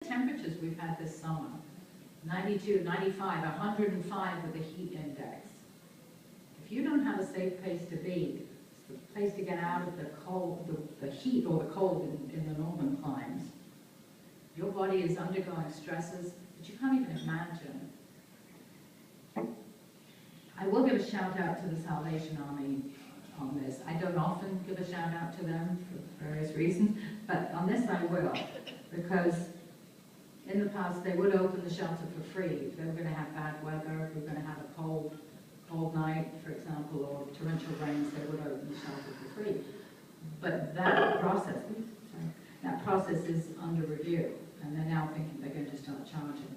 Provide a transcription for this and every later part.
Temperatures we've had this summer, 92, 95, 105 with a heat index. If you don't have a safe place to be, a place to get out of the cold, the heat or the cold in the northern climes, your body is undergoing stresses that you can't even imagine. I will give a shout out to the Salvation Army on this. I don't often give a shout out to them for various reasons, but on this I will, because in the past, they would open the shelter for free. If they were going to have bad weather, if we were going to have a cold night, for example, or torrential rains, they would open the shelter for free. But that process is under review, and they're now thinking they're going to start charging.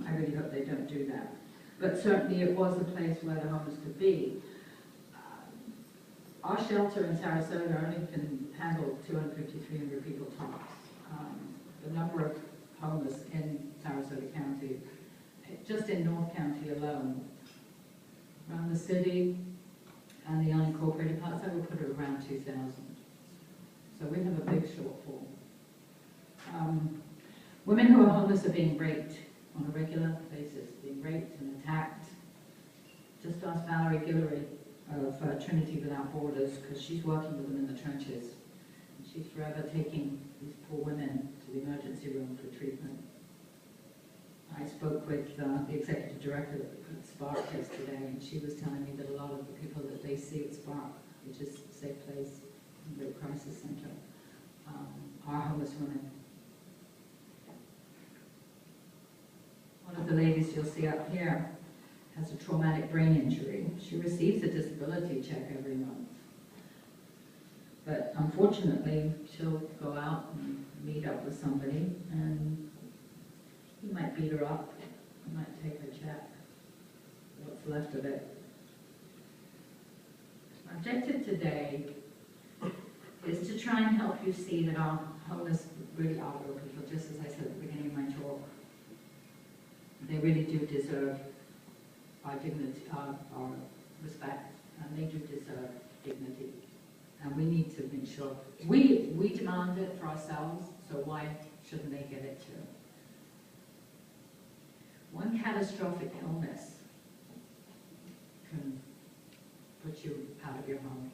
I really hope they don't do that. But certainly it was a place where the homeless could be. Our shelter in Sarasota only can handle 250, 300 people tops. The number of homeless in Sarasota County, just in North County alone, around the city and the unincorporated parts, I would put it around 2,000. So we have a big shortfall. Women who are homeless are being raped on a regular basis, being raped and attacked. Just ask Valerie Guillory of Trinity Without Borders, because she's working with them in the trenches. And she's forever taking these poor women to the emergency room for treatment. I spoke with the executive director at Spark yesterday, and she was telling me that a lot of the people that they see at Spark, which is a safe place, the crisis center, are homeless women. One of the ladies you'll see up here has a traumatic brain injury. She receives a disability check every month. But unfortunately, she'll go out and meet up with somebody, and he might beat her up, he might take her check, what's left of it. My objective today is to try and help you see that our homeless really are real people, just as I said at the beginning of my talk. They really do deserve our dignity, our respect, and they do deserve dignity. And we need to make sure, we demand it for ourselves, so why shouldn't they get it too? One catastrophic illness can put you out of your home.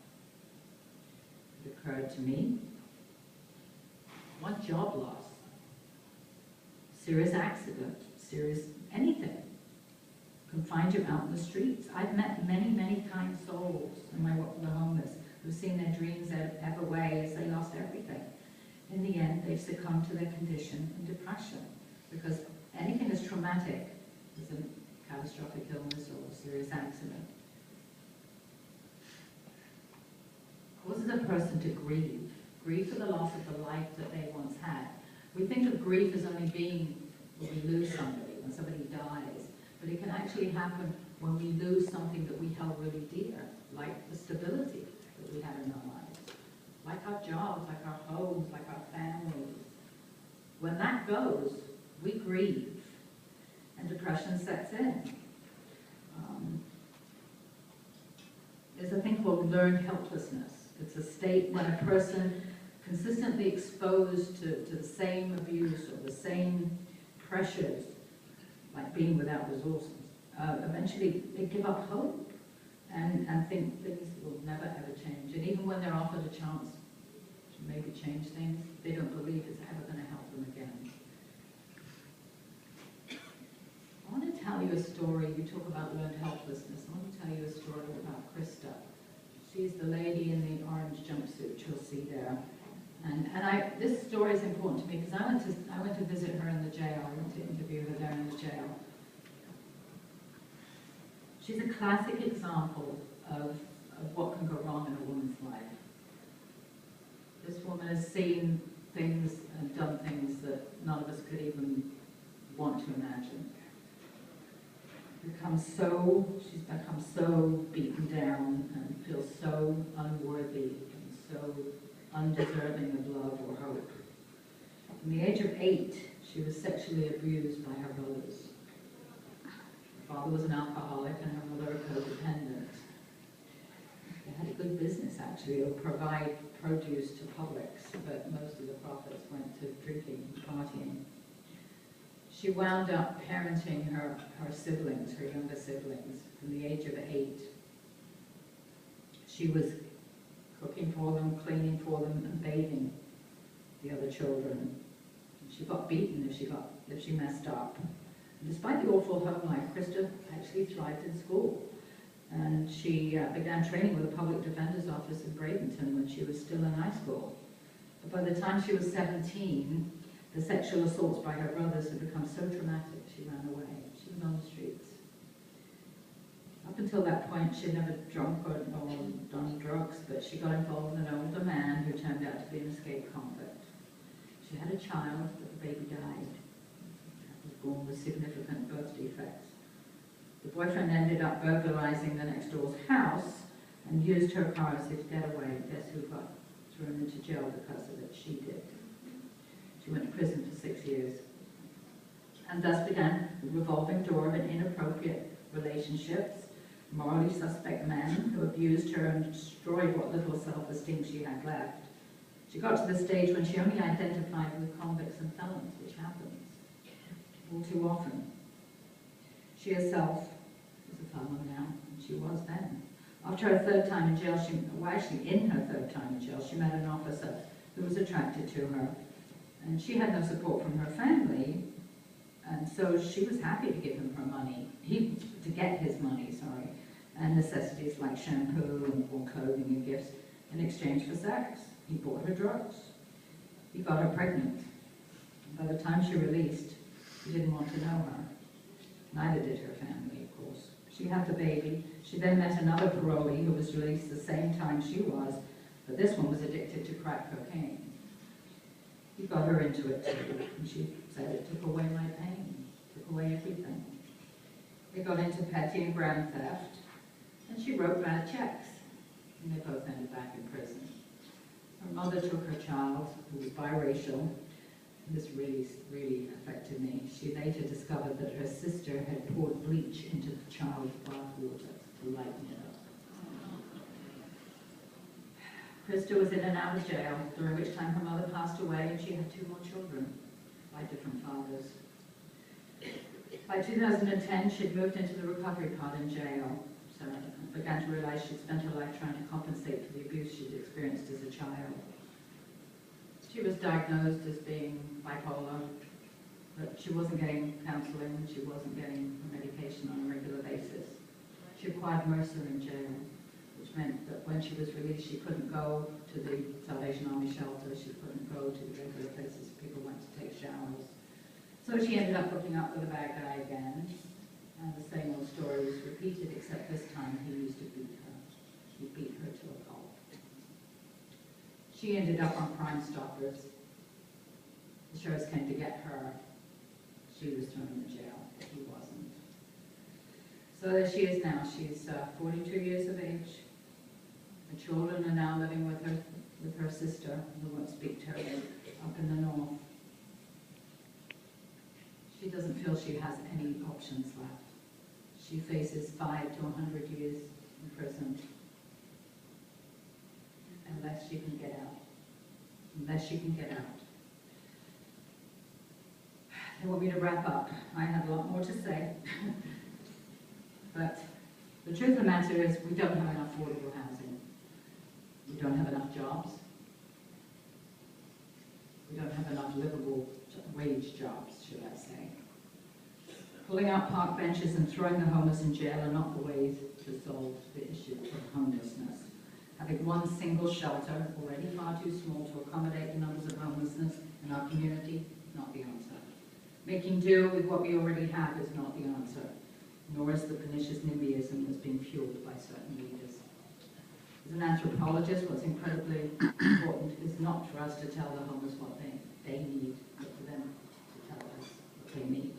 It occurred to me. One job loss, serious accident, serious anything can find you out in the streets. I've met many, many kind souls in my work with the homeless who've seen their dreams ebb away as they lost everything. In the end, they've succumbed to their condition and depression, because anything as traumatic as a catastrophic illness or a serious accident causes a person to grieve for the loss of the life that they once had. We think of grief as only being when we lose somebody, when somebody dies, but it can actually happen when we lose something that we held really dear, like the stability that we had in our lives, like our jobs, like our homes, like our families. When that goes, we grieve, and depression sets in. There's a thing called learned helplessness. It's a state when a person consistently exposed to the same abuse or the same pressures, like being without resources, eventually they give up hope and think things will never ever change. And even when they're offered a chance to maybe change things, they don't believe it's ever going to help them again. I want to tell you a story. You talk about learned helplessness. I want to tell you a story about Krista. She's the lady in the orange jumpsuit you'll see there. And this story is important to me because I went to visit her in the jail. I went to interview her there in the jail. She's a classic example of what can go wrong in a woman's life. This woman has seen things and done things that none of us could even want to imagine. She's become so beaten down and feels so unworthy and so undeserving of love or hope. From the age of 8, she was sexually abused by her brothers. Her father was an alcoholic and her mother a codependent. They had a good business, actually. It would provide produce to Publix, but most of the profits went to drinking and partying. She wound up parenting her siblings, her younger siblings, from the age of 8. She was cooking for them, cleaning for them, and bathing the other children. She got beaten if she messed up. And despite the awful home life, Krista actually thrived in school. And she began training with the Public Defender's Office in Bradenton when she was still in high school. But by the time she was 17, the sexual assaults by her brothers had become so traumatic, she ran away. She was on the streets. Up until that point, she'd never drunk or done drugs, but she got involved with an older man who turned out to be an escaped convict. She had a child, but the baby died. She was born with significant birth defects. The boyfriend ended up burglarizing the next door's house and used her car as his getaway. Guess who got thrown into jail because of it? She did. She went to prison for 6 years. And thus began the revolving door of inappropriate relationships, morally suspect men who abused her and destroyed what little self-esteem she had left. She got to the stage when she only identified with convicts and felons, which happens all too often. She herself is a felon now, and she was then. After her third time in jail, in her third time in jail, she met an officer who was attracted to her. And she had no support from her family, and so she was happy to give him her money, to get his money, and necessities like shampoo and warm clothing and gifts in exchange for sex. He bought her drugs. He got her pregnant. And by the time she released, he didn't want to know her. Neither did her family, of course. She had the baby. She then met another parolee who was released the same time she was, but this one was addicted to crack cocaine. He got her into it too, and she said it took away my pain, took away everything. They got into petty and grand theft, and she wrote bad checks, and they both ended back in prison. Her mother took her child, who was biracial, and this really, really affected me. She later discovered that her sister had poured bleach into the child's bathwater to lighten it up. Krista was in and out of jail, during which time her mother passed away and she had 2 more children by different fathers. By 2010, she'd moved into the recovery pod in jail, so I began to realize she'd spent her life trying to compensate for the abuse she'd experienced as a child. She was diagnosed as being bipolar, but she wasn't getting counseling, she wasn't getting medication on a regular basis. She acquired Mercer in jail, which meant that when she was released, she couldn't go to the Salvation Army shelter, she couldn't go to the regular places people went to take showers. So she ended up hooking up with a bad guy again, and the same old story was repeated, except this time he used to beat her. He beat her to a pulp. She ended up on Crime Stoppers. The sheriffs came to get her. She was thrown in jail. He wasn't. So there she is now. She's 42 years of age. Her children are now living with her sister, who won't speak to her, up in the north. She doesn't feel she has any options left. She faces 5 to 100 years in prison. Unless she can get out. Unless she can get out. They want me to wrap up. I have a lot more to say. But the truth of the matter is we don't have enough affordable housing. We don't have enough jobs. We don't have enough livable wage jobs, should I say. Pulling out park benches and throwing the homeless in jail are not the ways to solve the issue of homelessness. Having one single shelter, already far too small to accommodate the numbers of homelessness in our community, is not the answer. Making do with what we already have is not the answer, nor is the pernicious NIMBYism that's being fueled by certain leaders. As an anthropologist, what's incredibly important is not for us to tell the homeless what they need, but for them to tell us what they need.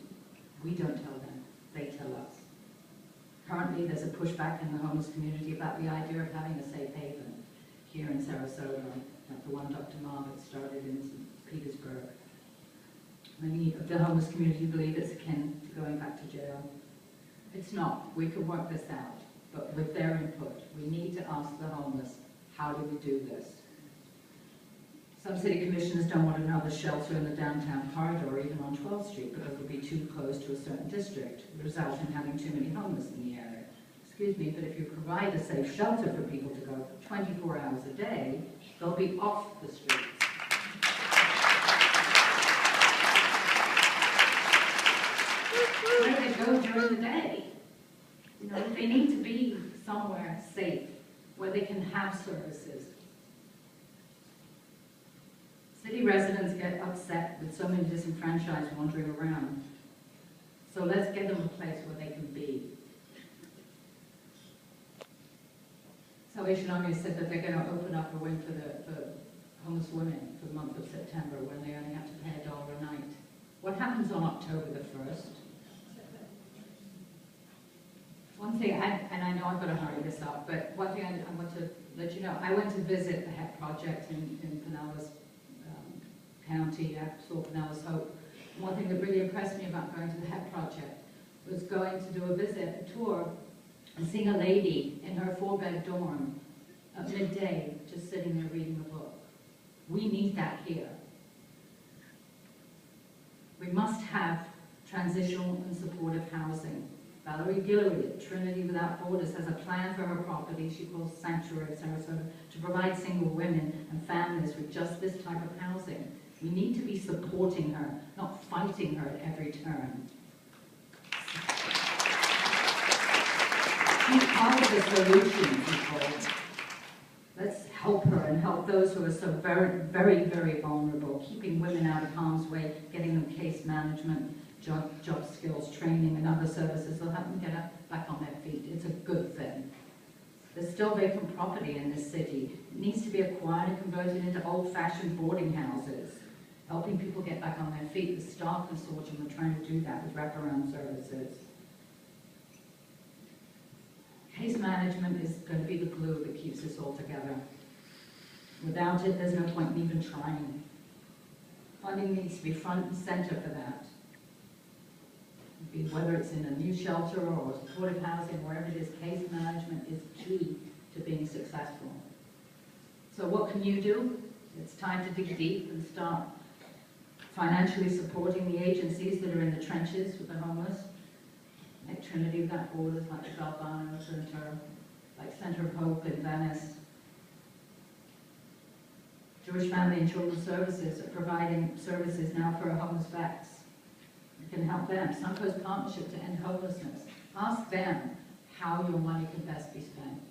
We don't tell them, they tell us. Currently, there's a pushback in the homeless community about the idea of having a safe haven here in Sarasota, like the one Dr. Margaret started in St. Petersburg. Many of the homeless community believe it's akin to going back to jail. It's not. We can work this out, but with their input, we need to ask the homeless, how do we do this? Some city commissioners don't want another shelter in the downtown corridor or even on 12th Street because it will be too close to a certain district, resulting in having too many homeless in the area. Excuse me, but if you provide a safe shelter for people to go 24 hours a day, they'll be off the streets. Where they go during the day. You know, they need to be somewhere safe where they can have services. City residents get upset with so many disenfranchised wandering around. So let's get them a place where they can be. Salvation Army said that they're going to open up a wing for homeless women for the month of September when they only have to pay $1 a night. What happens on October the 1st? One thing, and I know I've got to hurry this up, but one thing I want to let you know, I went to visit the HEP project in Pinellas County, I saw Pinellas Hope. One thing that really impressed me about going to the HEP project was going to do a visit, a tour, and seeing a lady in her 4-bed dorm at midday just sitting there reading a book. We need that here. We must have transitional and supportive housing. Valerie Guillory at Trinity Without Borders has a plan for her property she calls Sanctuary of Sarasota to provide single women and families with just this type of housing. We need to be supporting her, not fighting her at every turn. She's part of the solution, people. Let's help her and help those who are so very, very, very vulnerable, keeping women out of harm's way, getting them case management, job skills training, and other services. They'll help them get back on their feet. It's a good thing. There's still vacant property in this city. It needs to be acquired and converted into old-fashioned boarding houses, helping people get back on their feet. The Star Consortium are trying to do that with wraparound services. Case management is going to be the glue that keeps us all together. Without it, there's no point in even trying. Funding needs to be front and center for that. Whether it's in a new shelter or supportive housing, wherever it is, case management is key to being successful. So what can you do? It's time to dig deep and start financially supporting the agencies that are in the trenches with the homeless, like Trinity Without Borders, like the Galvano Center, like Center of Hope in Venice. Jewish Family and Children's Services are providing services now for homeless vets. You can help them. Suncoast Partnership to End Homelessness. Ask them how your money can best be spent.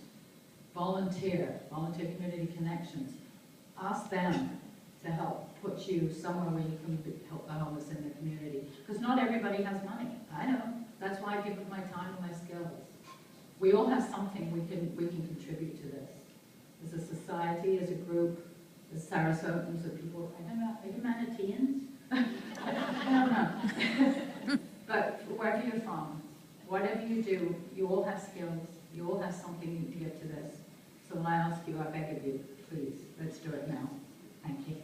Volunteer Community Connections. Ask them to help put you somewhere where you can help the homeless in the community. Because not everybody has money. I know. That's why I give up my time and my skills. We all have something we can contribute to this. As a society, as a group, as Sarasotans, as people, I don't know, are you Maniteans? I don't know. But wherever you're from, whatever you do, you all have skills. You all have something to give to this. So when I ask you, I beg of you, please, let's do it now. Thank you.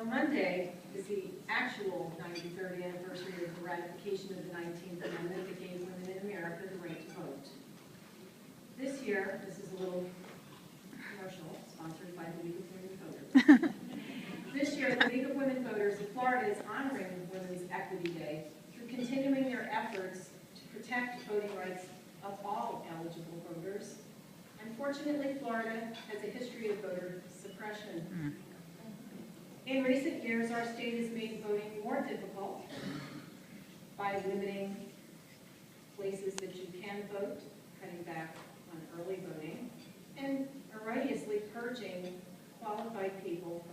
Monday is the actual 93rd anniversary of the ratification of the 19th Amendment that gave women in America the right to vote. This year, this is a little commercial sponsored by the League of Women Voters. This year, the League of Women Voters of Florida is honoring Women's Equity Day through continuing their efforts to protect voting rights of all eligible voters. Unfortunately, Florida has a history of voter suppression. In recent years, our state has made voting more difficult by limiting places that you can vote, cutting back on early voting, and erroneously purging qualified people